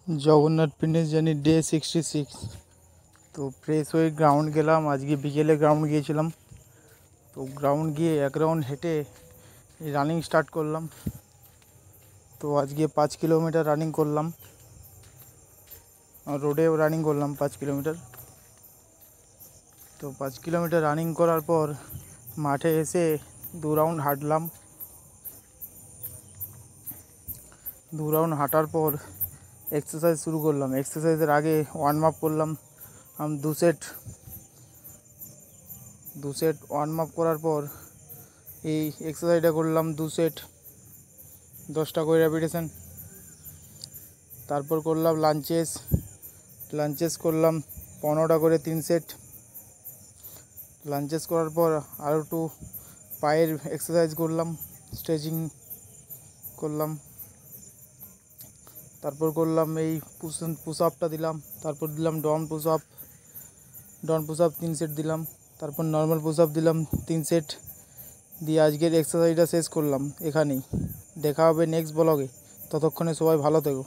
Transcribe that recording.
Jagannath fitness journey day 66। তো fresh হয়ে ground গেলাম। আজকে বিকেলে গ্রাউন্ড গিয়েছিলাম। তো গ্রাউন্ড গিয়ে এক রাউন্ড হেঁটে রানিং স্টার্ট করলাম। তো আজকে 5 কিলোমিটার রানিং করলাম, রোডেও রানিং করলাম 5 কিলোমিটার। তো 5 কিলোমিটার রানিং করার পর মাঠে এসে 2 রাউন্ড হাঁটলাম। 2 রাউন্ড হাঁটার পর এক্সারসাইজ শুরু করলাম। এক্সারসাইজের আগে ওয়ার্ম আপ করলাম। আমি 2 সেট ওয়ার্ম আপ করার পর এই এক্সারসাইজটা করলাম 2 সেট, 10টা করে রেপিটেশন। তারপর করলাম লাঞ্চেস করলাম 15টা করে 3 সেট। লাঞ্চেস করার পর আরও একটু পায়ের এক্সারসাইজ করলাম, স্ট্রেচিং করলাম। তারপর করলাম এই পুশ আপটা দিলাম। তারপর দিলাম ডাউন পুশ আপ 3 সেট দিলাম। তারপর নর্মাল পুশ আপ দিলাম 3 সেট দিয়ে আজকের এক্সারসাইজটা শেষ করলাম এখানেই। দেখা হবে নেক্সট ব্লগে। ততক্ষণে সবাই ভালো থেকো।